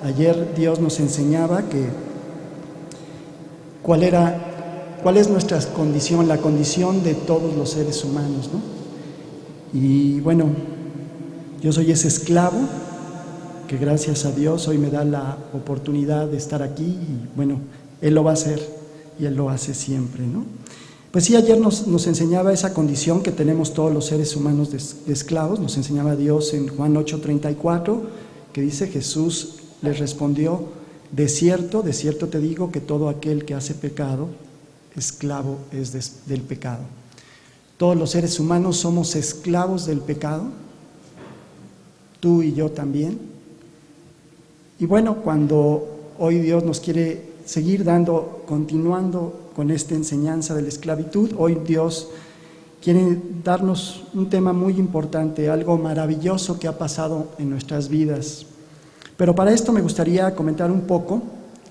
Ayer Dios nos enseñaba cuál es nuestra condición, la condición de todos los seres humanos, ¿no? Y bueno, yo soy ese esclavo que gracias a Dios hoy me da la oportunidad de estar aquí y bueno, Él lo va a hacer y Él lo hace siempre, ¿no? Pues sí, ayer nos enseñaba esa condición que tenemos todos los seres humanos de esclavos. Nos enseñaba Dios en Juan 8:34, que dice: Jesús les respondió: de cierto te digo que todo aquel que hace pecado, esclavo es del pecado. Todos los seres humanos somos esclavos del pecado, tú y yo también. Y bueno, cuando hoy Dios nos quiere seguir continuando con esta enseñanza de la esclavitud, hoy Dios quiere darnos un tema muy importante, algo maravilloso que ha pasado en nuestras vidas. Pero para esto me gustaría comentar un poco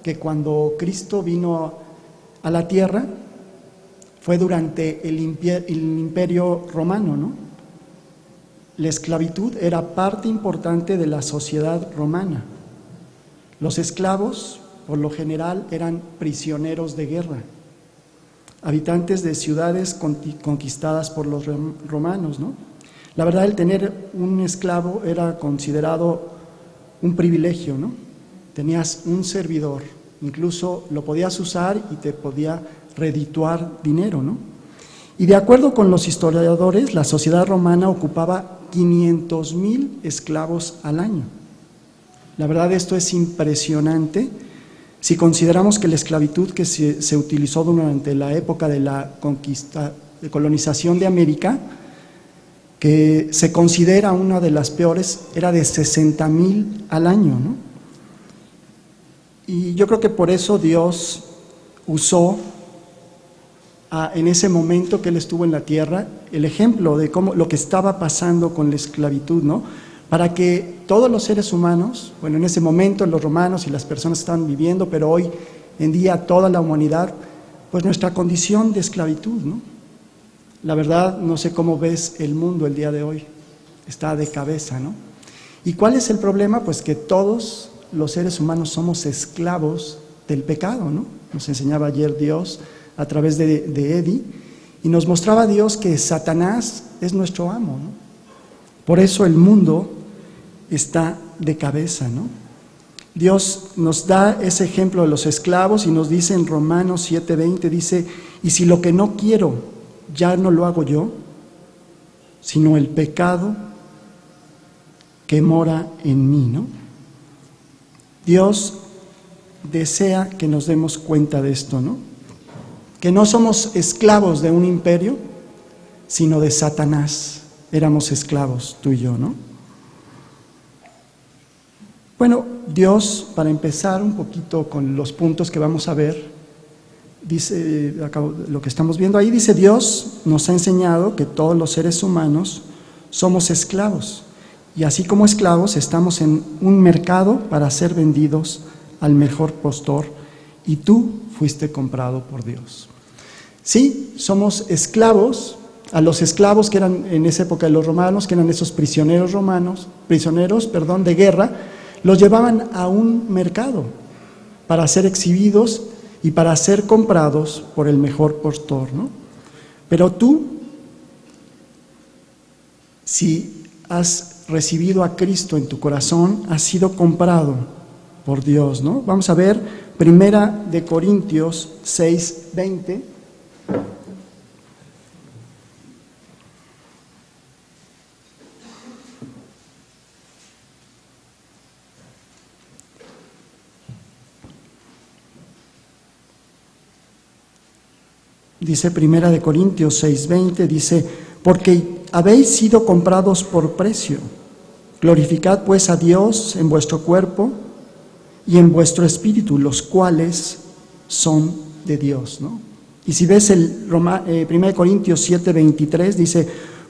que cuando Cristo vino a la tierra fue durante el imperio romano, ¿no? La esclavitud era parte importante de la sociedad romana. Los esclavos, por lo general, eran prisioneros de guerra, habitantes de ciudades conquistadas por los romanos, ¿no? La verdad, el tener un esclavo era considerado un privilegio, ¿no? Tenías un servidor, incluso lo podías usar y te podía redituar dinero, ¿no? Y de acuerdo con los historiadores, la sociedad romana ocupaba 500,000 esclavos al año. La verdad, esto es impresionante si consideramos que la esclavitud que se utilizó durante la época de la colonización de América, que se considera una de las peores, era de 60,000 al año, ¿no? Y yo creo que por eso Dios usó en ese momento que Él estuvo en la tierra el ejemplo de lo que estaba pasando con la esclavitud, ¿no? Para que todos los seres humanos, bueno, en ese momento los romanos y las personas estaban viviendo, pero hoy en día toda la humanidad, pues nuestra condición de esclavitud, ¿no? La verdad, no sé cómo ves el mundo el día de hoy, está de cabeza, ¿no? ¿Y cuál es el problema? Pues que todos los seres humanos somos esclavos del pecado, ¿no? Nos enseñaba ayer Dios a través de Eddie, y nos mostraba Dios que Satanás es nuestro amo, ¿no? Por eso el mundo está de cabeza, ¿no? Dios nos da ese ejemplo de los esclavos y nos dice en Romanos 7:20, dice: y si lo que no quiero ya no lo hago yo, sino el pecado que mora en mí, ¿no? Dios desea que nos demos cuenta de esto, ¿no? Que no somos esclavos de un imperio, sino de Satanás. Éramos esclavos, tú y yo, ¿no? Bueno, Dios, para empezar un poquito con los puntos que vamos a ver, dice, lo que estamos viendo ahí, dice: Dios nos ha enseñado que todos los seres humanos somos esclavos, y así como esclavos estamos en un mercado para ser vendidos al mejor postor, y tú fuiste comprado por Dios. Sí, somos esclavos. A los esclavos que eran en esa época de los romanos, que eran esos prisioneros de guerra, los llevaban a un mercado para ser exhibidos y para ser comprados por el mejor postor, ¿no? Pero tú, si has recibido a Cristo en tu corazón, has sido comprado por Dios, ¿no? Vamos a ver 1 Corintios 6:20. Dice 1 Corintios 6:20, dice: porque habéis sido comprados por precio. Glorificad pues a Dios en vuestro cuerpo y en vuestro espíritu, los cuales son de Dios, ¿no? Y si ves 1 Corintios 7:23, dice: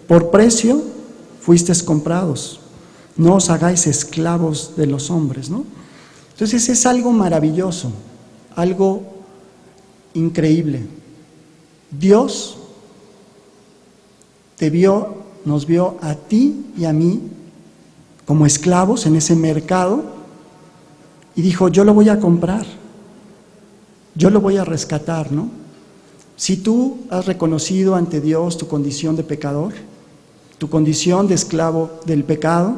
por precio fuisteis comprados, no os hagáis esclavos de los hombres, ¿no? Entonces es algo maravilloso, algo increíble. Dios nos vio a ti y a mí como esclavos en ese mercado, y dijo, yo lo voy a comprar, yo lo voy a rescatar, ¿no? Si tú has reconocido ante Dios tu condición de pecador, tu condición de esclavo del pecado,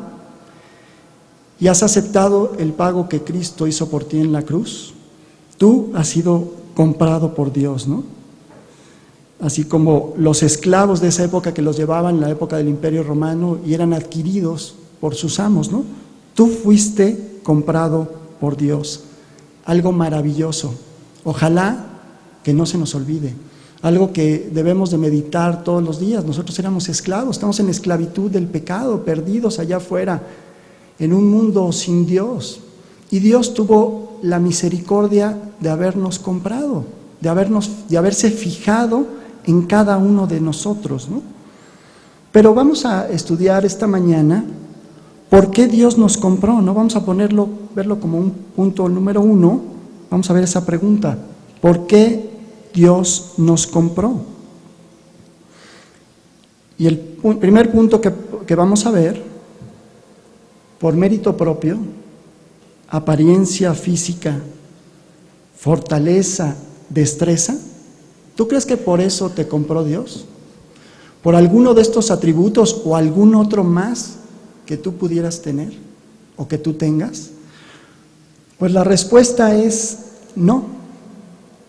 y has aceptado el pago que Cristo hizo por ti en la cruz, tú has sido comprado por Dios, ¿no? Así como los esclavos de esa época que los llevaban en la época del Imperio Romano y eran adquiridos por sus amos, ¿no? Tú fuiste comprado por Dios. Algo maravilloso. Ojalá que no se nos olvide. Algo que debemos de meditar todos los días. Nosotros éramos esclavos, estamos en esclavitud del pecado, perdidos allá afuera, en un mundo sin Dios. Y Dios tuvo la misericordia de habernos comprado, de haberse fijado en cada uno de nosotros, ¿no? Pero vamos a estudiar esta mañana por qué Dios nos compró, ¿no? Vamos a verlo como un punto número 1. Vamos a ver esa pregunta: ¿por qué Dios nos compró? Y el primer punto que vamos a ver, por mérito propio, apariencia física, fortaleza, destreza. ¿Tú crees que por eso te compró Dios? ¿Por alguno de estos atributos o algún otro más que tú pudieras tener o que tú tengas? Pues la respuesta es no.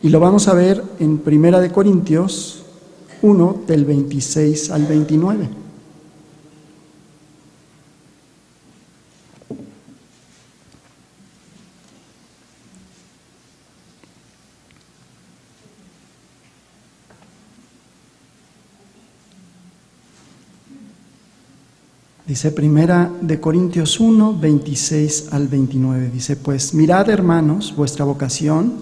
Y lo vamos a ver en 1 Corintios 1, del 26 al 29. Dice 1 Corintios 1, 26 al 29. Dice, pues mirad, hermanos, vuestra vocación,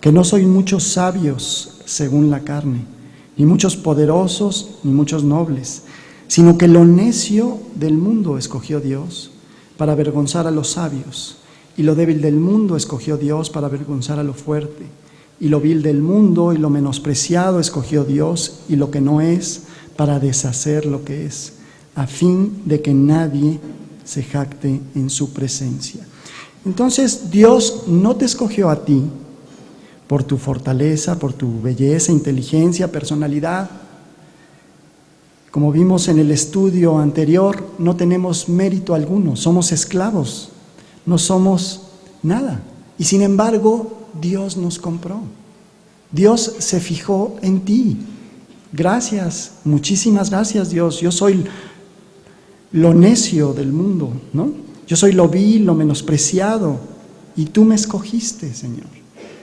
que no sois muchos sabios según la carne, ni muchos poderosos, ni muchos nobles, sino que lo necio del mundo escogió Dios para avergonzar a los sabios, y lo débil del mundo escogió Dios para avergonzar a lo fuerte, y lo vil del mundo y lo menospreciado escogió Dios, y lo que no es, para deshacer lo que es, a fin de que nadie se jacte en su presencia. Entonces, Dios no te escogió a ti por tu fortaleza, por tu belleza, inteligencia, personalidad. Como vimos en el estudio anterior, no tenemos mérito alguno, somos esclavos, no somos nada. Y sin embargo, Dios nos compró. Dios se fijó en ti. Gracias, muchísimas gracias, Dios. Yo soy lo necio del mundo, ¿no? Yo soy lo vil, lo menospreciado, y tú me escogiste, Señor.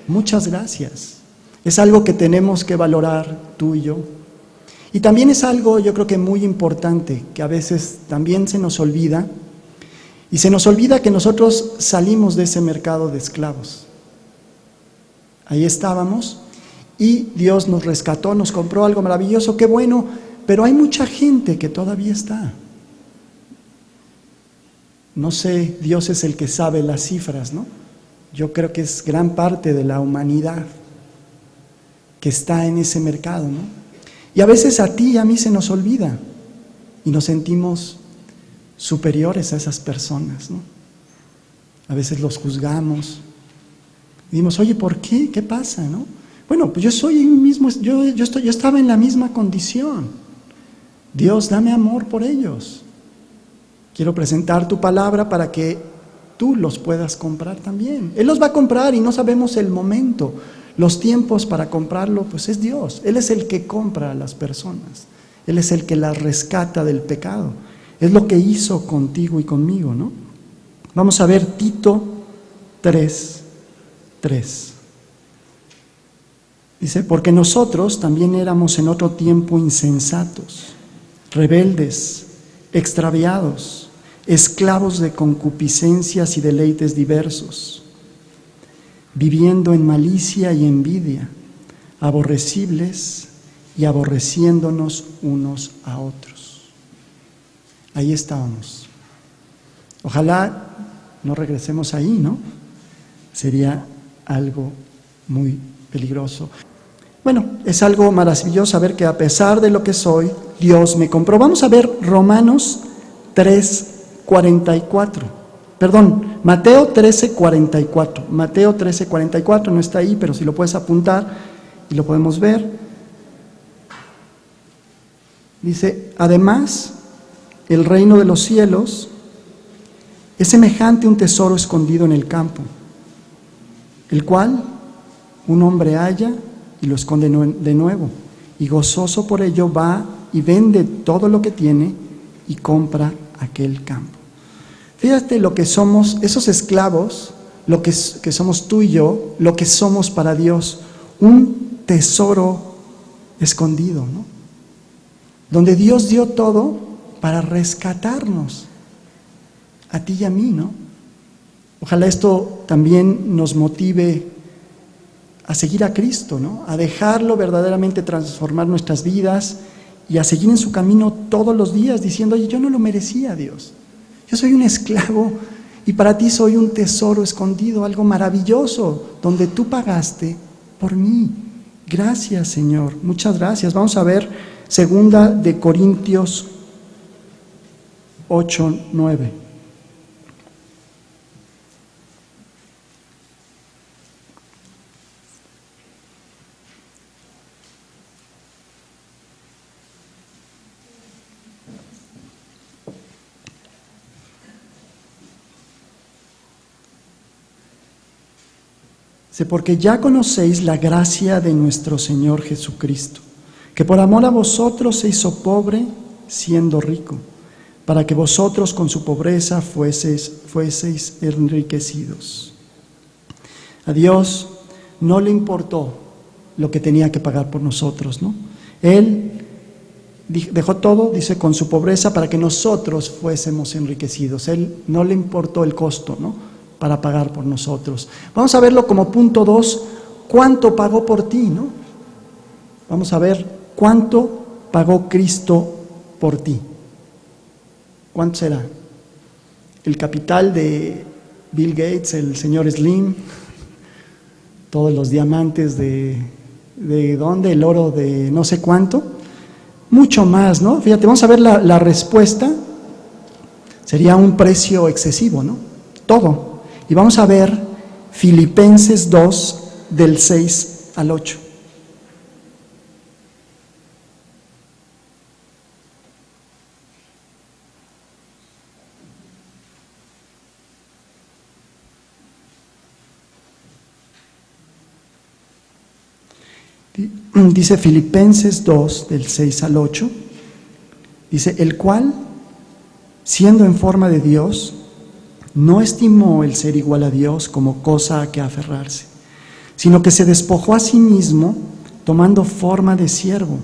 Muchas gracias. Es algo que tenemos que valorar tú y yo. Y también es algo, yo creo que muy importante, que a veces también se nos olvida, y se nos olvida que nosotros salimos de ese mercado de esclavos. Ahí estábamos, y Dios nos rescató, nos compró algo maravilloso, qué bueno, pero hay mucha gente que todavía está. No sé, Dios es el que sabe las cifras, ¿no? Yo creo que es gran parte de la humanidad que está en ese mercado, ¿no? Y a veces a ti y a mí se nos olvida y nos sentimos superiores a esas personas, ¿no? A veces los juzgamos y decimos, oye, ¿por qué? ¿Qué pasa, no? Bueno, pues yo soy el mismo, yo estaba en la misma condición. Dios, dame amor por ellos. Quiero presentar tu palabra para que tú los puedas comprar también. Él los va a comprar y no sabemos el momento, los tiempos para comprarlo, pues es Dios. Él es el que compra a las personas. Él es el que las rescata del pecado. Es lo que hizo contigo y conmigo, ¿no? Vamos a ver Tito 3:3. Dice, porque nosotros también éramos en otro tiempo insensatos, rebeldes, extraviados, esclavos de concupiscencias y deleites diversos, viviendo en malicia y envidia, aborrecibles y aborreciéndonos unos a otros. Ahí estábamos. Ojalá no regresemos ahí, ¿no? Sería algo muy peligroso. Bueno, es algo maravilloso saber que a pesar de lo que soy, Dios me compró. Vamos a ver Romanos 3:44. Perdón, Mateo 13:44. Mateo 13:44, no está ahí, pero si lo puedes apuntar y lo podemos ver. Dice, además, el reino de los cielos es semejante a un tesoro escondido en el campo, el cual un hombre halla y lo esconde de nuevo, y gozoso por ello va y vende todo lo que tiene y compra aquel campo. Fíjate lo que somos, esos esclavos, lo que somos tú y yo, lo que somos para Dios, un tesoro escondido, ¿no? Donde Dios dio todo para rescatarnos, a ti y a mí, ¿no? Ojalá esto también nos motive a seguir a Cristo, ¿no? A dejarlo verdaderamente transformar nuestras vidas y a seguir en su camino todos los días diciendo, oye, yo no lo merecía, Dios. Yo soy un esclavo y para ti soy un tesoro escondido, algo maravilloso, donde tú pagaste por mí. Gracias, Señor. Muchas gracias. Vamos a ver 2 de Corintios 8:9. Porque ya conocéis la gracia de nuestro Señor Jesucristo, que por amor a vosotros se hizo pobre siendo rico, para que vosotros con su pobreza fueseis enriquecidos. A Dios no le importó lo que tenía que pagar por nosotros, ¿no? Él dejó todo, dice, con su pobreza para que nosotros fuésemos enriquecidos. Él no le importó el costo, ¿no?, para pagar por nosotros. Vamos a verlo como punto 2, ¿cuánto pagó por ti, no? Vamos a ver cuánto pagó Cristo por ti. ¿Cuánto será? El capital de Bill Gates, el señor Slim, todos los diamantes de ¿dónde? El oro de no sé cuánto, mucho más, ¿no? Fíjate, vamos a ver la respuesta. Sería un precio excesivo, ¿no? Todo. Y vamos a ver Filipenses 2, del 6 al 8. Dice Filipenses 2, del 6 al 8, dice, el cual, siendo en forma de Dios, no estimó el ser igual a Dios como cosa a que aferrarse, sino que se despojó a sí mismo, tomando forma de siervo,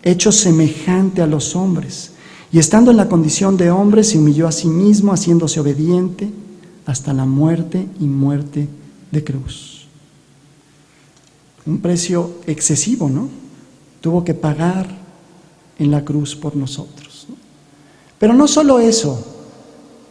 hecho semejante a los hombres, y estando en la condición de hombre, se humilló a sí mismo, haciéndose obediente hasta la muerte y muerte de cruz. Un precio excesivo, ¿no? Tuvo que pagar en la cruz por nosotros, ¿no? Pero no solo eso.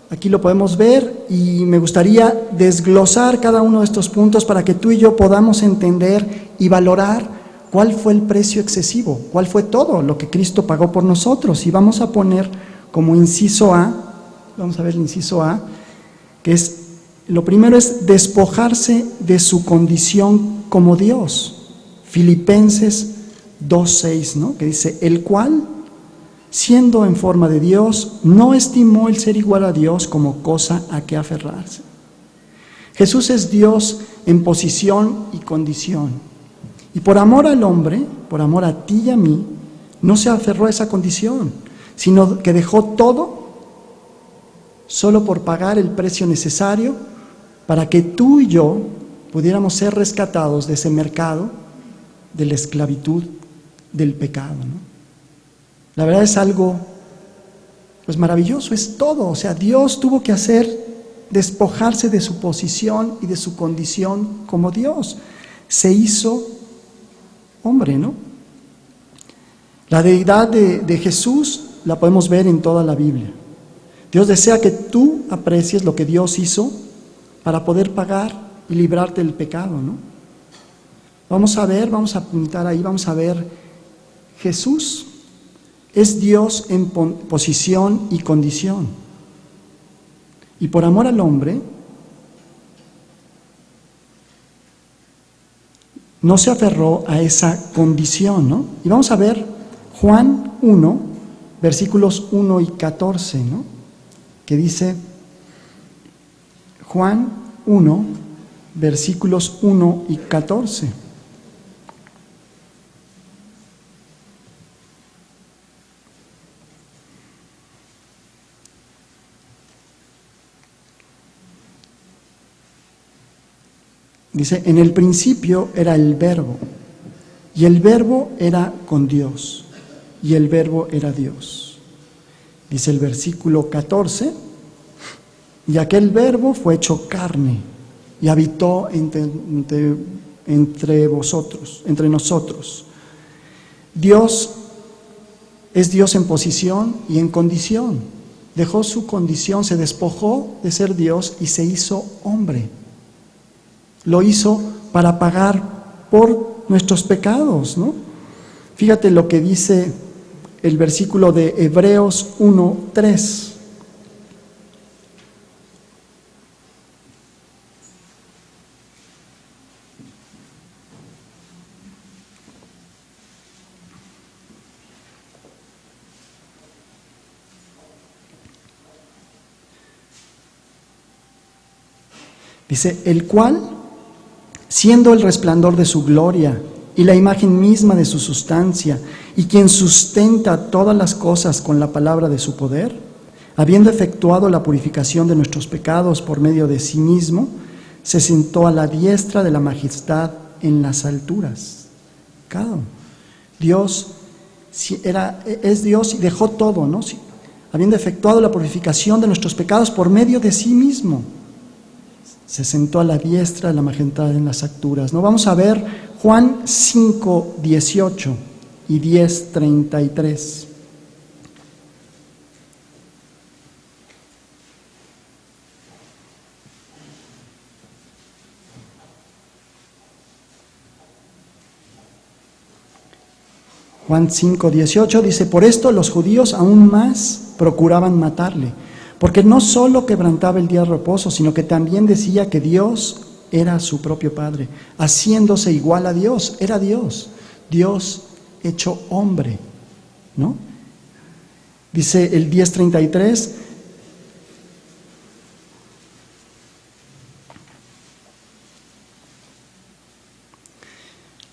Aquí lo podemos ver y me gustaría desglosar cada uno de estos puntos para que tú y yo podamos entender y valorar cuál fue el precio excesivo, cuál fue todo lo que Cristo pagó por nosotros. Y vamos a poner como inciso A, vamos a ver el inciso A, que es, lo primero es despojarse de su condición como Dios. Filipenses 2:6, ¿no?, que dice, el cual, siendo en forma de Dios, no estimó el ser igual a Dios como cosa a que aferrarse. Jesús es Dios en posición y condición. Y por amor al hombre, por amor a ti y a mí, no se aferró a esa condición, sino que dejó todo solo por pagar el precio necesario para que tú y yo pudiéramos ser rescatados de ese mercado, de la esclavitud, del pecado, ¿no? La verdad es algo, pues, maravilloso, es todo. O sea, Dios tuvo que despojarse de su posición y de su condición como Dios. Se hizo hombre, ¿no? La deidad de Jesús la podemos ver en toda la Biblia. Dios desea que tú aprecies lo que Dios hizo para poder pagar y librarte del pecado, ¿no? Vamos a apuntar ahí, vamos a ver, Jesús es Dios en posición y condición. Y por amor al hombre, no se aferró a esa condición, ¿no? Y vamos a ver Juan 1, versículos 1 y 14, ¿no? Que dice, Juan 1, versículos 1 y 14. Dice, en el principio era el Verbo, y el Verbo era con Dios, y el Verbo era Dios. Dice el versículo 14, y aquel Verbo fue hecho carne, y habitó entre vosotros, entre nosotros. Dios es Dios en posición y en condición. Dejó su condición, se despojó de ser Dios y se hizo hombre. Lo hizo para pagar por nuestros pecados, ¿no? Fíjate lo que dice el versículo de Hebreos 1:3. Dice, el cual, siendo el resplandor de su gloria y la imagen misma de su sustancia, y quien sustenta todas las cosas con la palabra de su poder, habiendo efectuado la purificación de nuestros pecados por medio de sí mismo, se sentó a la diestra de la majestad en las alturas. Claro, Dios es Dios y dejó todo, ¿no? Habiendo efectuado la purificación de nuestros pecados por medio de sí mismo, se sentó a la diestra de la majestad en las alturas, ¿no? Vamos a ver Juan 5:18 y 10:33. Juan 5:18 dice, por esto los judíos aún más procuraban matarle, porque no solo quebrantaba el día de reposo, sino que también decía que Dios era su propio Padre, haciéndose igual a Dios. Era Dios, Dios hecho hombre, ¿no? Dice el 10:33,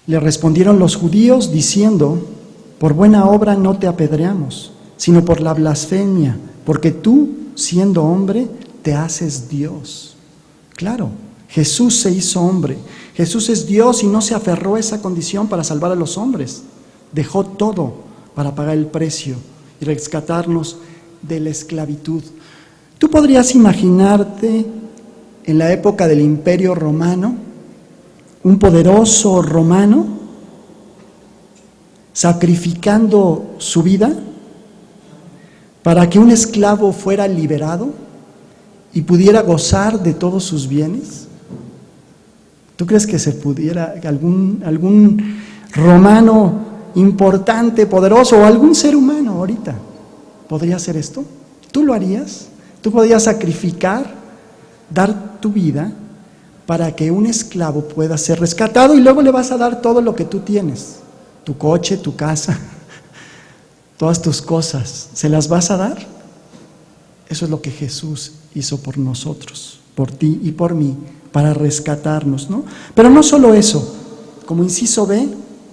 le respondieron los judíos diciendo, por buena obra no te apedreamos, sino por la blasfemia, porque tú, siendo hombre, te haces Dios. Claro, Jesús se hizo hombre. Jesús es Dios y no se aferró a esa condición para salvar a los hombres. Dejó todo para pagar el precio y rescatarnos de la esclavitud. ¿Tú podrías imaginarte en la época del Imperio Romano, un poderoso romano sacrificando su vida para que un esclavo fuera liberado y pudiera gozar de todos sus bienes? ¿Tú crees que se pudiera, algún romano importante, poderoso, o algún ser humano ahorita podría hacer esto? ¿Tú lo harías? ¿Tú podrías sacrificar, dar tu vida para que un esclavo pueda ser rescatado y luego le vas a dar todo lo que tú tienes? Tu coche, tu casa, todas tus cosas, ¿se las vas a dar? Eso es lo que Jesús hizo por nosotros, por ti y por mí, para rescatarnos, ¿no? Pero no solo eso, como inciso B,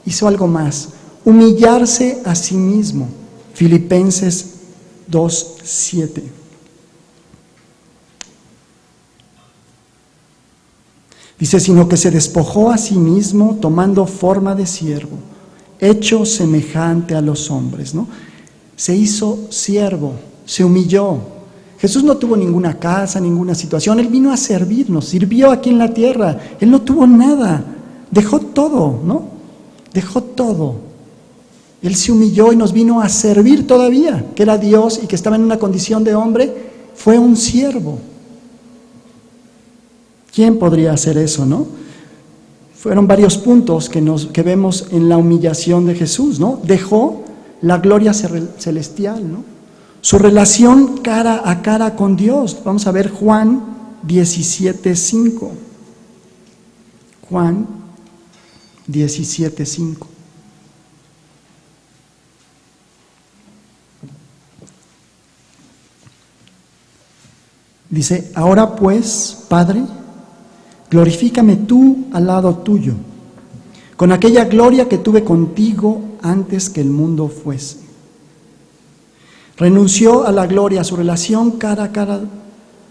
hizo algo más, humillarse a sí mismo. Filipenses 2:7. Dice, sino que se despojó a sí mismo tomando forma de siervo, hecho semejante a los hombres, ¿no? Se hizo siervo, se humilló. Jesús no tuvo ninguna casa, ninguna situación. Él vino a servirnos, sirvió aquí en la tierra. Él no tuvo nada, dejó todo, ¿no? Dejó todo. Él se humilló y nos vino a servir todavía, que era Dios y que estaba en una condición de hombre, fue un siervo. ¿Quién podría hacer eso, no? Fueron varios puntos que vemos en la humillación de Jesús, ¿no? Dejó la gloria celestial, ¿no? su relación cara a cara con Dios. Vamos a ver Juan 17:5. Juan 17:5. Dice, ahora pues, Padre, glorifícame tú al lado tuyo, con aquella gloria que tuve contigo antes que el mundo fuese. Renunció a la gloria, a su relación cara a cara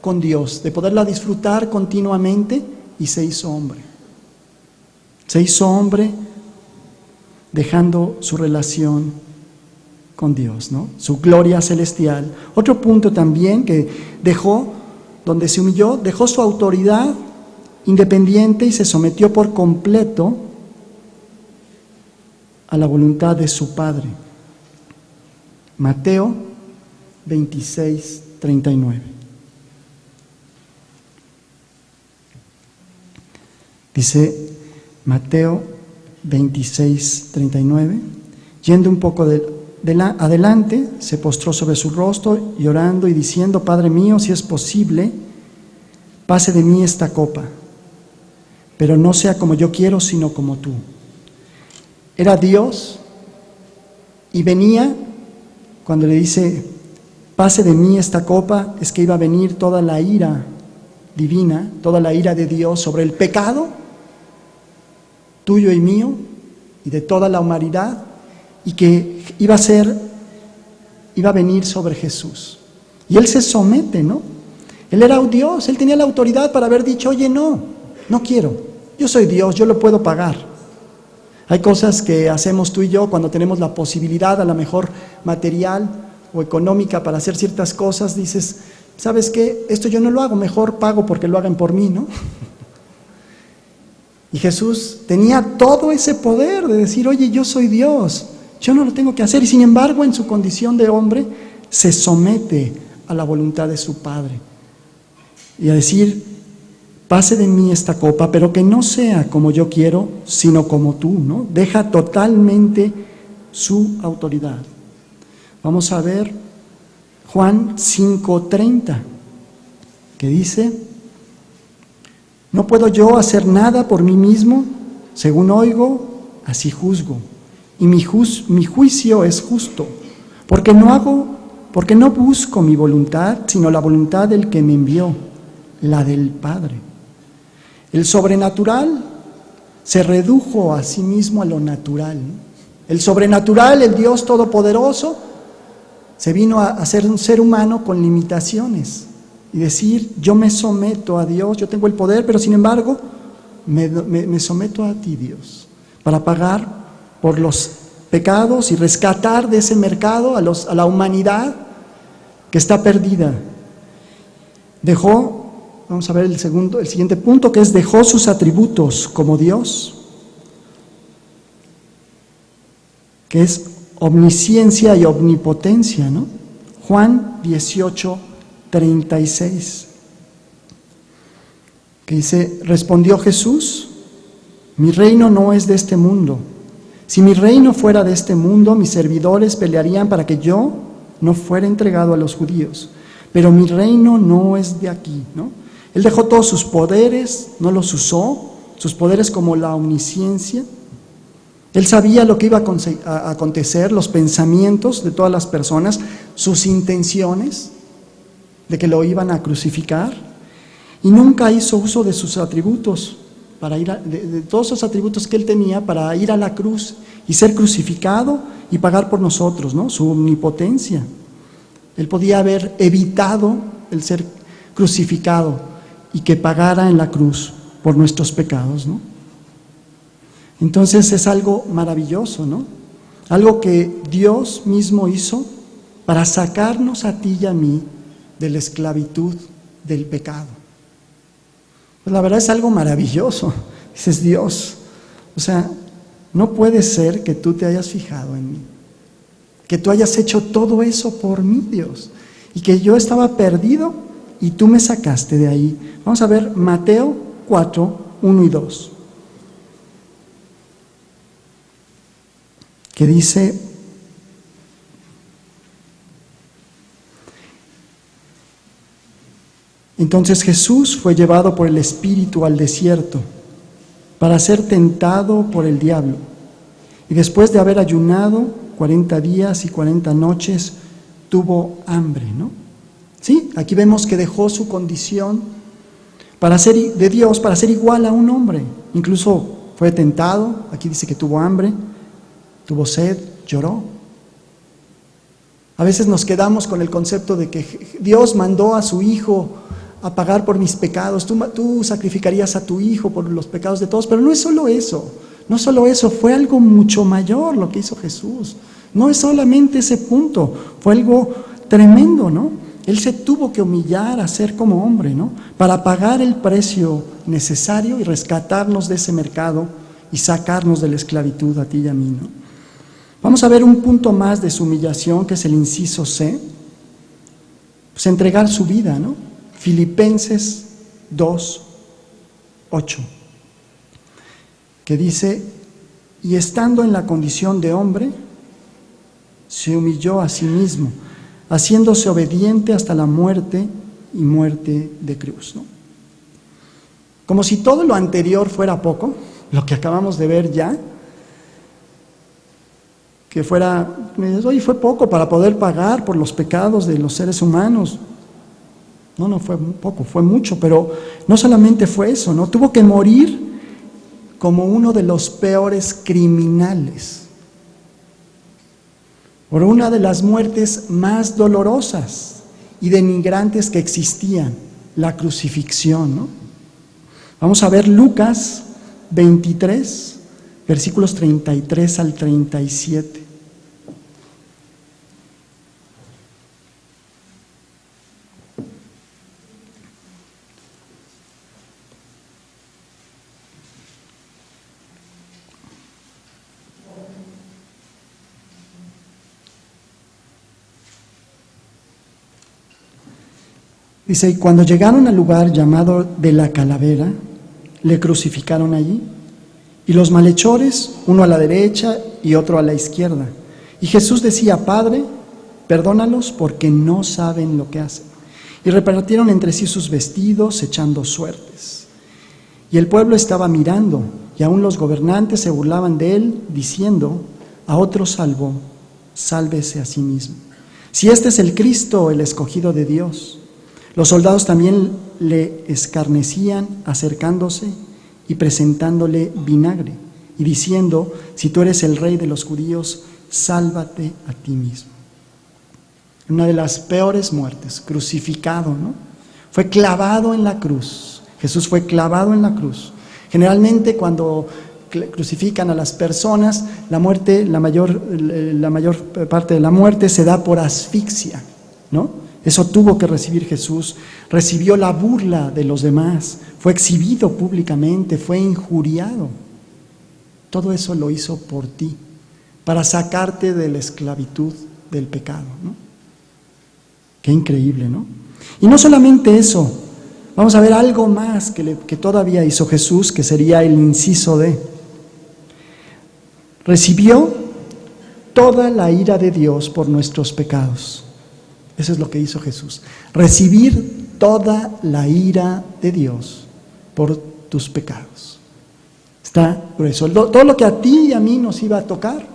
con Dios, de poderla disfrutar continuamente, y se hizo hombre. Se hizo hombre dejando su relación con Dios, ¿no? Su gloria celestial. Otro punto también que dejó, donde se humilló, dejó su autoridad independiente y se sometió por completo a la voluntad de su Padre. Mateo 26:39. Dice Mateo 26:39, yendo un poco adelante, se postró sobre su rostro, llorando y diciendo, Padre mío, si es posible, pase de mí esta copa, pero no sea como yo quiero, sino como tú. Era Dios y venía, cuando le dice, pase de mí esta copa, es que iba a venir toda la ira divina, toda la ira de Dios sobre el pecado, tuyo y mío, y de toda la humanidad, y que iba a venir sobre Jesús. Y Él se somete, ¿no? Él era un Dios, Él tenía la autoridad para haber dicho, oye, no quiero, yo soy Dios, yo lo puedo pagar. Hay cosas que hacemos tú y yo cuando tenemos la posibilidad, a lo mejor material o económica, para hacer ciertas cosas, dices, ¿sabes qué? Esto yo no lo hago, mejor pago porque lo hagan por mí, ¿no? Y Jesús tenía todo ese poder de decir, oye, yo soy Dios, yo no lo tengo que hacer. Y sin embargo, en su condición de hombre, se somete a la voluntad de su Padre. Y a decir, pase de mí esta copa, pero que no sea como yo quiero, sino como tú, ¿no? Deja totalmente su autoridad. Vamos a ver Juan 5:30, que dice, no puedo yo hacer nada por mí mismo, según oigo, así juzgo, y mi juicio es justo, porque no busco mi voluntad, sino la voluntad del que me envió, la del Padre. El sobrenatural se redujo a sí mismo a lo natural. El sobrenatural, el Dios todopoderoso, se vino a ser un ser humano con limitaciones y decir, yo me someto a Dios, yo tengo el poder, pero sin embargo me someto a ti, Dios, para pagar por los pecados y rescatar de ese mercado a la humanidad que está perdida. Vamos a ver el siguiente punto, que es dejó sus atributos como Dios, que es omnisciencia y omnipotencia, ¿no? Juan 18:36, que dice, respondió Jesús, mi reino no es de este mundo. Si mi reino fuera de este mundo, mis servidores pelearían para que yo no fuera entregado a los judíos. Pero mi reino no es de aquí, ¿no? Él dejó todos sus poderes, no los usó, sus poderes como la omnisciencia. Él sabía lo que iba a acontecer, los pensamientos de todas las personas, sus intenciones de que lo iban a crucificar, y nunca hizo uso de sus atributos, de todos esos atributos que él tenía para ir a la cruz y ser crucificado y pagar por nosotros, ¿no? Su omnipotencia. Él podía haber evitado el ser crucificado y que pagara en la cruz por nuestros pecados, ¿no? Entonces es algo maravilloso, ¿no? Algo que Dios mismo hizo para sacarnos a ti y a mí de la esclavitud del pecado. Pues la verdad es algo maravilloso. Dices, Dios, o sea, no puede ser que tú te hayas fijado en mí, que tú hayas hecho todo eso por mí, Dios, y que yo estaba perdido y tú me sacaste de ahí. Vamos a ver Mateo 4:1 y 2, que dice, Entonces Jesús fue llevado por el Espíritu al desierto para ser tentado por el diablo. Y después de haber ayunado 40 días y 40 noches, tuvo hambre, ¿no? Sí, aquí vemos que dejó su condición para ser de Dios, para ser igual a un hombre. Incluso fue tentado, aquí dice que tuvo hambre, tuvo sed, lloró. A veces nos quedamos con el concepto de que Dios mandó a su Hijo a pagar por mis pecados. Tú sacrificarías a tu Hijo por los pecados de todos, pero no es solo eso. No solo eso, fue algo mucho mayor lo que hizo Jesús. No es solamente ese punto, fue algo tremendo, ¿no? Él se tuvo que humillar a ser como hombre, ¿no? Para pagar el precio necesario y rescatarnos de ese mercado y sacarnos de la esclavitud a ti y a mí, ¿no? Vamos a ver un punto más de su humillación, que es el inciso C. Pues entregar su vida, ¿no? Filipenses 2:8, que dice: y estando en la condición de hombre, se humilló a sí mismo, haciéndose obediente hasta la muerte y muerte de cruz, ¿no? Como si todo lo anterior fuera poco, lo que acabamos de ver ya, que fuera, oye, fue poco para poder pagar por los pecados de los seres humanos. No fue poco, fue mucho, pero no solamente fue eso, ¿no? Tuvo que morir como uno de los peores criminales, por una de las muertes más dolorosas y denigrantes que existían, la crucifixión, ¿no? Vamos a ver Lucas 23, versículos 33 al 37. Dice: y cuando llegaron al lugar llamado de la Calavera, le crucificaron allí, y los malhechores, uno a la derecha y otro a la izquierda. Y Jesús decía: Padre, perdónalos porque no saben lo que hacen. Y repartieron entre sí sus vestidos, echando suertes. Y el pueblo estaba mirando, y aún los gobernantes se burlaban de él, diciendo: a otro salvó, sálvese a sí mismo. Si este es el Cristo, el escogido de Dios. Los soldados también le escarnecían, acercándose y presentándole vinagre, y diciendo: si tú eres el rey de los judíos, sálvate a ti mismo. Una de las peores muertes, crucificado, ¿no? Fue clavado en la cruz. Jesús fue clavado en la cruz. Generalmente cuando crucifican a las personas, la muerte, la mayor parte de la muerte se da por asfixia, ¿no? Eso tuvo que recibir Jesús. Recibió la burla de los demás, fue exhibido públicamente, fue injuriado. Todo eso lo hizo por ti, para sacarte de la esclavitud del pecado, ¿no? Qué increíble, ¿no? Y no solamente eso, vamos a ver algo más que todavía hizo Jesús, que sería el inciso D. Recibió toda la ira de Dios por nuestros pecados. Eso es lo que hizo Jesús. Recibir toda la ira de Dios por tus pecados. Está grueso. Todo lo que a ti y a mí nos iba a tocar,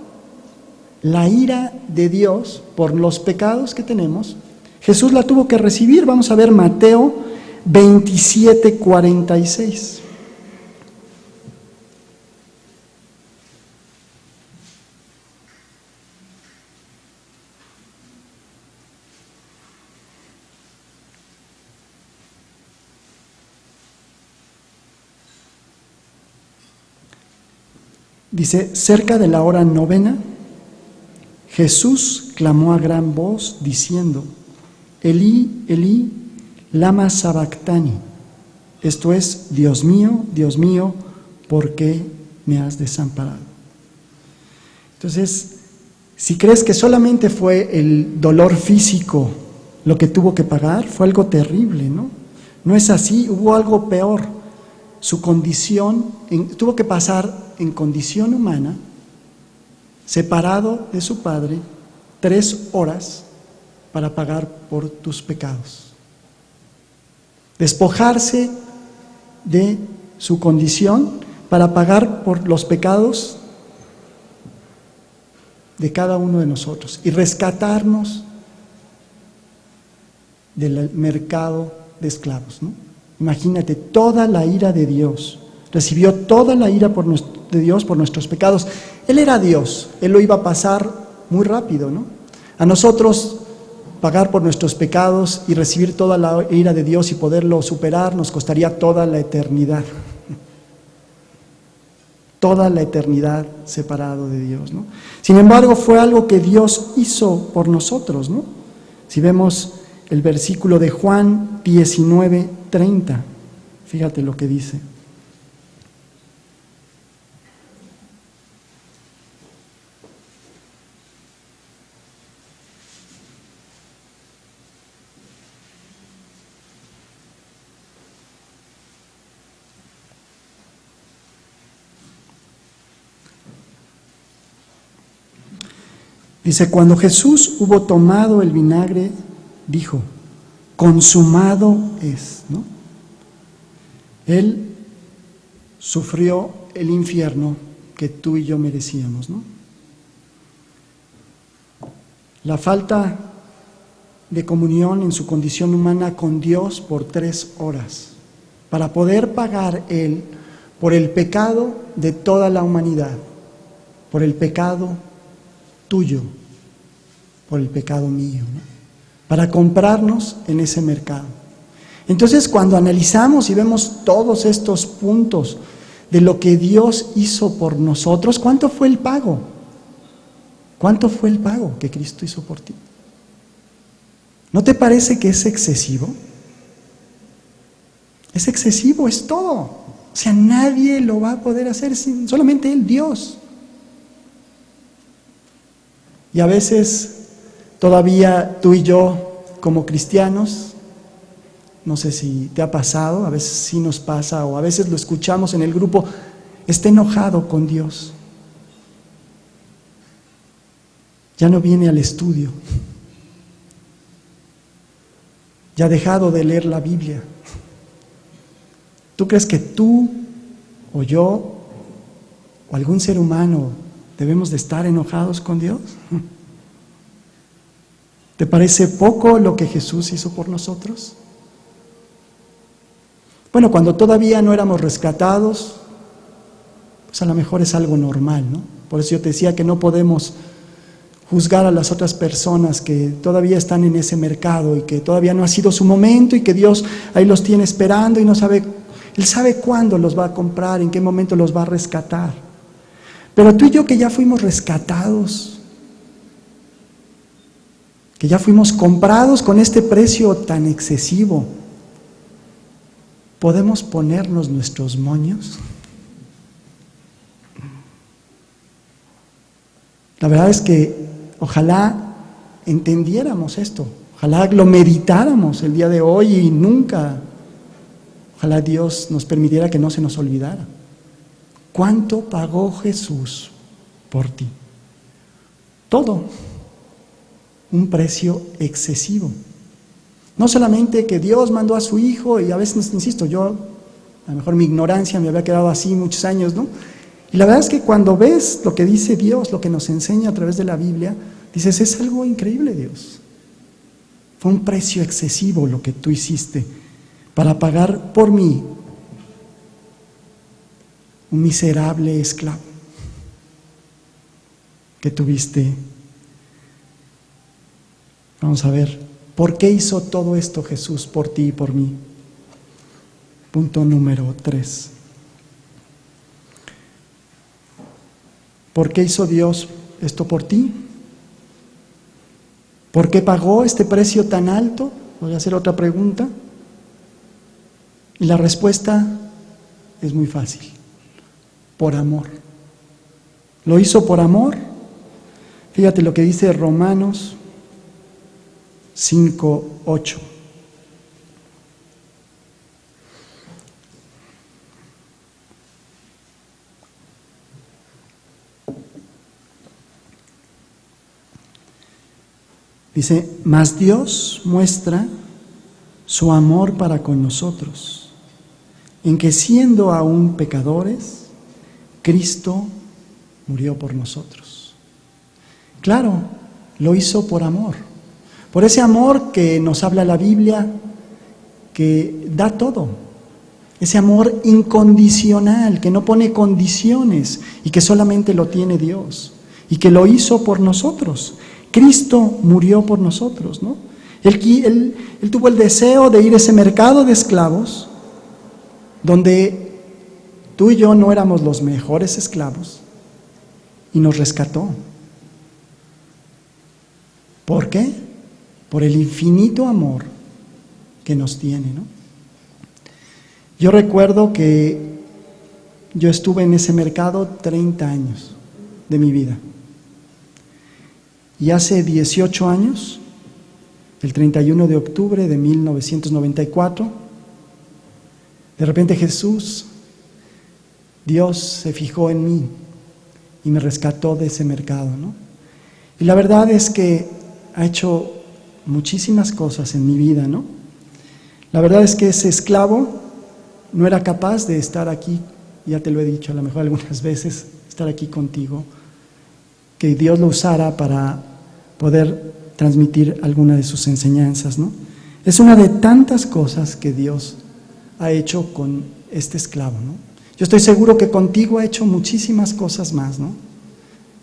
la ira de Dios por los pecados que tenemos, Jesús la tuvo que recibir. Vamos a ver Mateo 27:46. Dice: cerca de la hora novena, Jesús clamó a gran voz diciendo: Elí, Elí, lama sabactani. Esto es: Dios mío, ¿por qué me has desamparado? Entonces, si crees que solamente fue el dolor físico lo que tuvo que pagar, fue algo terrible, ¿no? No es así, hubo algo peor. Su condición, tuvo que pasar en condición humana, separado de su Padre, 3 horas para pagar por tus pecados. despojarse de su condición para pagar por los pecados de cada uno de nosotros y rescatarnos del mercado de esclavos, ¿no? Imagínate, toda la ira de Dios, recibió toda la ira de Dios por nuestros pecados. Él era Dios, Él lo iba a pasar muy rápido, ¿no? A nosotros pagar por nuestros pecados y recibir toda la ira de Dios y poderlo superar nos costaría toda la eternidad. Toda la eternidad separado de Dios, ¿no? Sin embargo, fue algo que Dios hizo por nosotros, ¿no? Si vemos el versículo de Juan 19:30, fíjate lo que dice. Dice, cuando Jesús hubo tomado el vinagre, dijo, consumado es, ¿no? Él sufrió el infierno que tú y yo merecíamos, ¿no? La falta de comunión en su condición humana con Dios por 3 horas, para poder pagar Él por el pecado de toda la humanidad, por el pecado tuyo, por el pecado mío, ¿no? Para comprarnos en ese mercado. Entonces, cuando analizamos y vemos todos estos puntos de lo que Dios hizo por nosotros, ¿cuánto fue el pago? ¿Cuánto fue el pago que Cristo hizo por ti? ¿No te parece que es excesivo? Es excesivo, es todo. O sea, nadie lo va a poder hacer, solamente Él, Dios. Y a veces todavía tú y yo como cristianos, no sé si te ha pasado, a veces sí nos pasa o a veces lo escuchamos en el grupo, está enojado con Dios. Ya no viene al estudio. Ya ha dejado de leer la Biblia. ¿Tú crees que tú o yo o algún ser humano debemos de estar enojados con Dios? ¿Te parece poco lo que Jesús hizo por nosotros? Bueno, cuando todavía no éramos rescatados, pues a lo mejor es algo normal, ¿no? Por eso yo te decía que no podemos juzgar a las otras personas que todavía están en ese mercado y que todavía no ha sido su momento y que Dios ahí los tiene esperando y no sabe, Él sabe cuándo los va a comprar, en qué momento los va a rescatar. Pero tú y yo que ya fuimos rescatados, que ya fuimos comprados con este precio tan excesivo, ¿podemos ponernos nuestros moños? La verdad es que ojalá entendiéramos esto, ojalá lo meditáramos el día de hoy y nunca, ojalá Dios nos permitiera que no se nos olvidara. ¿Cuánto pagó Jesús por ti? Todo. Un precio excesivo. No solamente que Dios mandó a su Hijo, y a veces, insisto, yo, a lo mejor mi ignorancia me había quedado así muchos años, ¿no? Y la verdad es que cuando ves lo que dice Dios, lo que nos enseña a través de la Biblia, dices, es algo increíble, Dios. Fue un precio excesivo lo que tú hiciste para pagar por mí, un miserable esclavo que tuviste. Vamos a ver, ¿por qué hizo todo esto Jesús por ti y por mí? Punto número 3. ¿Por qué hizo Dios esto por ti? ¿Por qué pagó este precio tan alto? Voy a hacer otra pregunta. Y la respuesta es muy fácil. Por amor. ¿Lo hizo por amor? Fíjate lo que dice Romanos 5:8. Dice, mas Dios muestra su amor para con nosotros, en que siendo aún pecadores, Cristo murió por nosotros. Claro, lo hizo por amor, por ese amor que nos habla la Biblia, que da todo, ese amor incondicional, que no pone condiciones y que solamente lo tiene Dios y que lo hizo por nosotros. Cristo murió por nosotros, ¿no? Él tuvo el deseo de ir a ese mercado de esclavos donde tú y yo no éramos los mejores esclavos y nos rescató. ¿Por qué? Por el infinito amor que nos tiene, ¿no? Yo recuerdo que yo estuve en ese mercado 30 años de mi vida. Y hace 18 años, el 31 de octubre de 1994, de repente Jesús, Dios se fijó en mí y me rescató de ese mercado, ¿no? Y la verdad es que ha hecho muchísimas cosas en mi vida, ¿no? La verdad es que ese esclavo no era capaz de estar aquí, ya te lo he dicho a lo mejor algunas veces, estar aquí contigo, que Dios lo usara para poder transmitir alguna de sus enseñanzas, ¿no? Es una de tantas cosas que Dios ha hecho con este esclavo, ¿no? Yo estoy seguro que contigo ha hecho muchísimas cosas más, ¿no?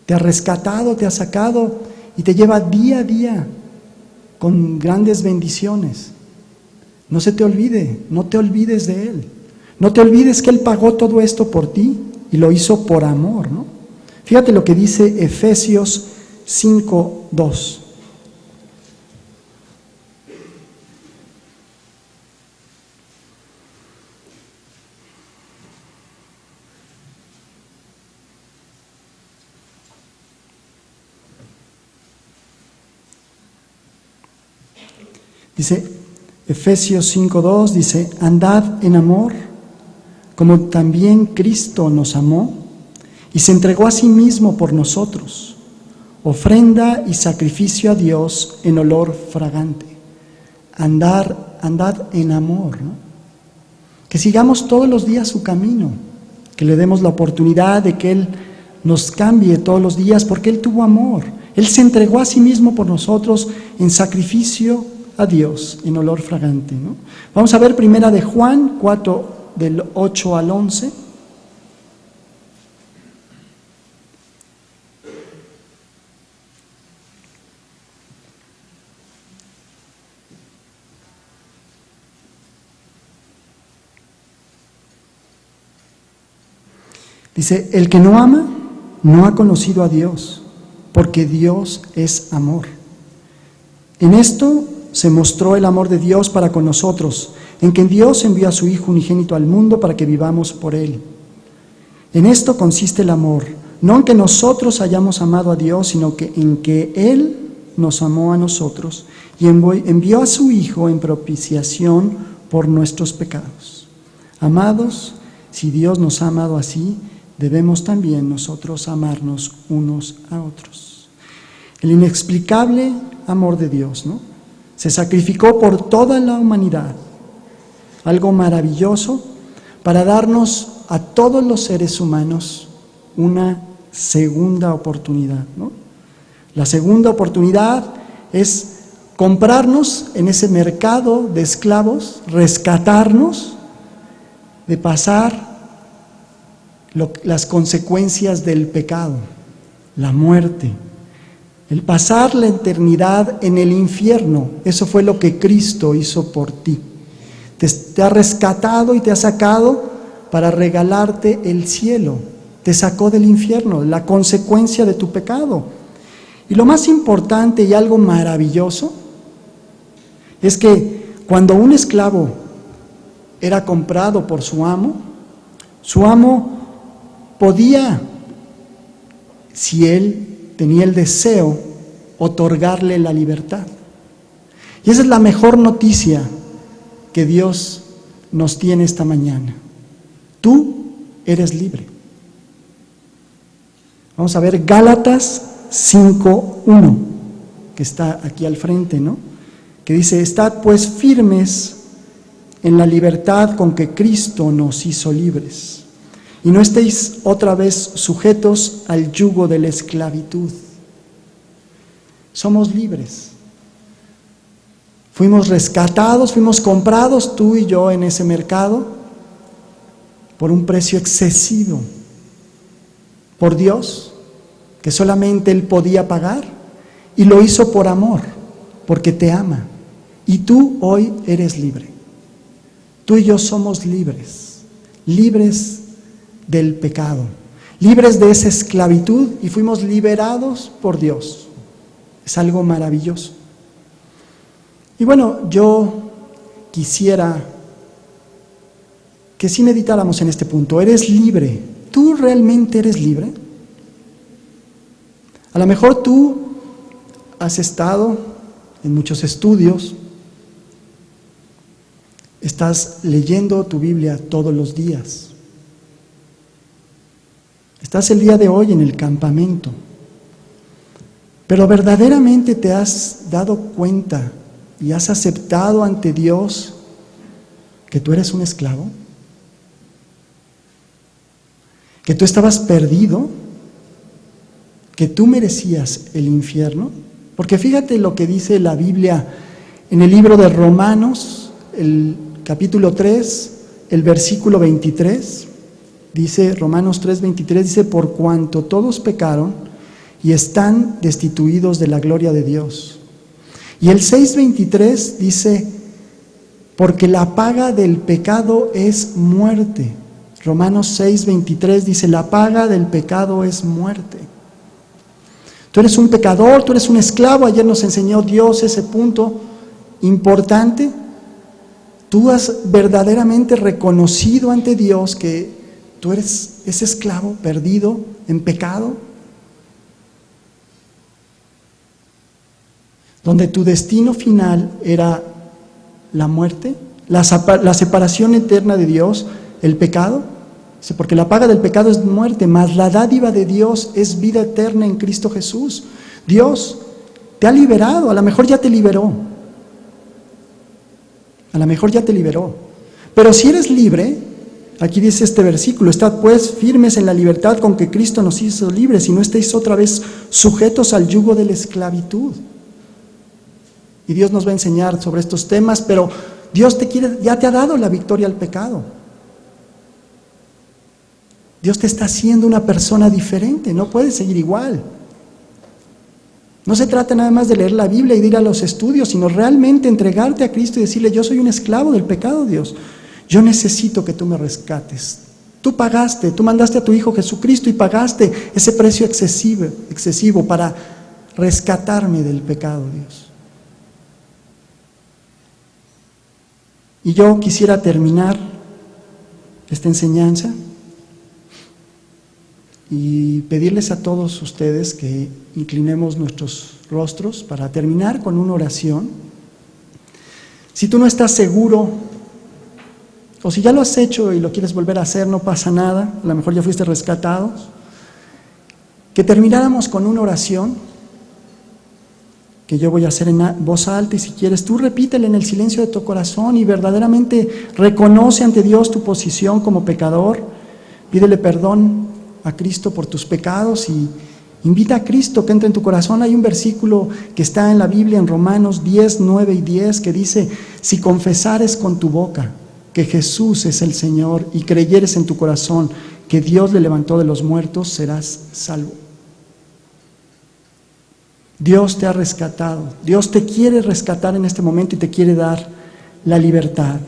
Te ha rescatado, te ha sacado y te lleva día a día con grandes bendiciones. No se te olvide, no te olvides de Él. No te olvides que Él pagó todo esto por ti y lo hizo por amor, ¿no? Fíjate lo que dice Efesios 5:2. Dice, Efesios 5:2 dice, andad en amor, como también Cristo nos amó y se entregó a sí mismo por nosotros, ofrenda y sacrificio a Dios en olor fragante. Andad en amor, ¿no? Que sigamos todos los días su camino, que le demos la oportunidad de que Él nos cambie todos los días, porque Él tuvo amor. Él se entregó a sí mismo por nosotros en sacrificio a Dios, en olor fragante, ¿no? Vamos a ver primera de Juan 4, del 8 al 11. Dice, el que no ama, no ha conocido a Dios, porque Dios es amor. En esto se mostró el amor de Dios para con nosotros, en que Dios envió a su Hijo unigénito al mundo para que vivamos por Él. En esto consiste el amor, no en que nosotros hayamos amado a Dios, sino que en que Él nos amó a nosotros y envió a su Hijo en propiciación por nuestros pecados. Amados, si Dios nos ha amado así, debemos también nosotros amarnos unos a otros. El inexplicable amor de Dios, ¿no? Se sacrificó por toda la humanidad, algo maravilloso, para darnos a todos los seres humanos una segunda oportunidad, ¿no? La segunda oportunidad es comprarnos en ese mercado de esclavos, rescatarnos de pasar las consecuencias del pecado, la muerte, el pasar la eternidad en el infierno. Eso fue lo que Cristo hizo por ti. Te ha rescatado y te ha sacado para regalarte el cielo. Te sacó del infierno, la consecuencia de tu pecado. Y lo más importante y algo maravilloso es que cuando un esclavo era comprado por su amo podía, si él tenía el deseo, otorgarle la libertad. Y esa es la mejor noticia que Dios nos tiene esta mañana. Tú eres libre. Vamos a ver Gálatas 5:1, que está aquí al frente, ¿no? Que que dice: estad pues firmes en la libertad con que Cristo nos hizo libres, y no estéis otra vez sujetos al yugo de la esclavitud. Somos libres. Fuimos rescatados, fuimos comprados, tú y yo, en ese mercado, por un precio excesivo, por Dios, que solamente Él podía pagar, y lo hizo por amor, porque te ama. Y tú hoy eres libre. Tú y yo somos libres, libres del pecado, libres de esa esclavitud, y fuimos liberados por Dios. Es algo maravilloso. Y bueno, yo quisiera que sí meditáramos en este punto. ¿Eres libre? ¿Tú realmente eres libre? A lo mejor tú has estado en muchos estudios, estás leyendo tu Biblia todos los días, estás el día de hoy en el campamento, pero verdaderamente te has dado cuenta y has aceptado ante Dios que tú eres un esclavo, que tú estabas perdido, que tú merecías el infierno. Porque fíjate lo que dice la Biblia en el libro de Romanos, el capítulo 3, el versículo 23, dice, Romanos 3:23, dice: por cuanto todos pecaron y están destituidos de la gloria de Dios. Y el 6:23 dice: porque la paga del pecado es muerte. Romanos 6:23 dice: la paga del pecado es muerte. Tú eres un pecador, tú eres un esclavo. Ayer nos enseñó Dios ese punto importante. Tú has verdaderamente reconocido ante Dios que tú eres ese esclavo perdido en pecado, donde tu destino final era la muerte, la separación eterna de Dios, el pecado. Dice: porque la paga del pecado es muerte, mas la dádiva de Dios es vida eterna en Cristo Jesús. Dios te ha liberado, a lo mejor ya te liberó. A lo mejor ya te liberó. Pero si eres libre, aquí dice este versículo: estad pues firmes en la libertad con que Cristo nos hizo libres, y no estéis otra vez sujetos al yugo de la esclavitud. Y Dios nos va a enseñar sobre estos temas, pero Dios ya te ha dado la victoria al pecado. Dios te está haciendo una persona diferente, no puedes seguir igual. No se trata nada más de leer la Biblia y de ir a los estudios, sino realmente entregarte a Cristo y decirle: yo soy un esclavo del pecado, Dios. Yo necesito que tú me rescates. Tú pagaste, tú mandaste a tu Hijo Jesucristo y pagaste ese precio excesivo para rescatarme del pecado, Dios. Y yo quisiera terminar esta enseñanza y pedirles a todos ustedes que inclinemos nuestros rostros para terminar con una oración. Si tú no estás seguro, o si ya lo has hecho y lo quieres volver a hacer, no pasa nada, a lo mejor ya fuiste rescatados, que termináramos con una oración que yo voy a hacer en voz alta, y si quieres tú repítela en el silencio de tu corazón y verdaderamente reconoce ante Dios tu posición como pecador. Pídele perdón a Cristo por tus pecados y invita a Cristo que entre en tu corazón. Hay un versículo que está en la Biblia en Romanos 10, 9 y 10 que dice: si confesares con tu boca que Jesús es el Señor y creyeres en tu corazón que Dios le levantó de los muertos, serás salvo. Dios te ha rescatado, Dios te quiere rescatar en este momento y te quiere dar la libertad.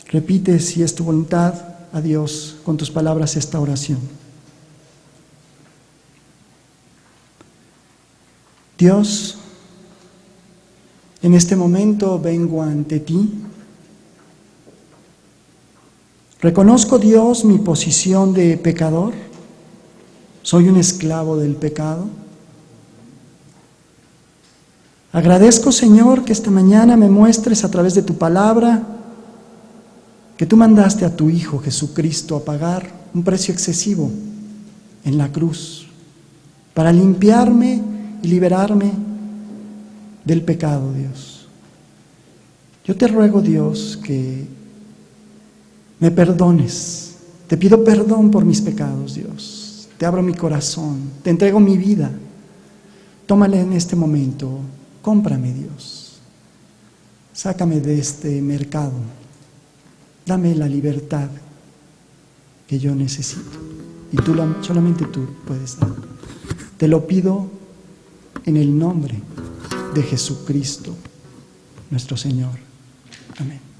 Repite, si es tu voluntad, a Dios con tus palabras esta oración. Dios, en este momento vengo ante ti. Reconozco, Dios, mi posición de pecador. Soy un esclavo del pecado. Agradezco, Señor, que esta mañana me muestres a través de tu palabra que tú mandaste a tu Hijo Jesucristo a pagar un precio excesivo en la cruz para limpiarme y liberarme del pecado, Dios. Yo te ruego, Dios, que me perdones. Te pido perdón por mis pecados, Dios. Te abro mi corazón, te entrego mi vida. Tómala en este momento. Cómprame, Dios. Sácame de este mercado. Dame la libertad que yo necesito. Y solamente tú puedes dar. Te lo pido en el nombre de Jesucristo, nuestro Señor. Amén.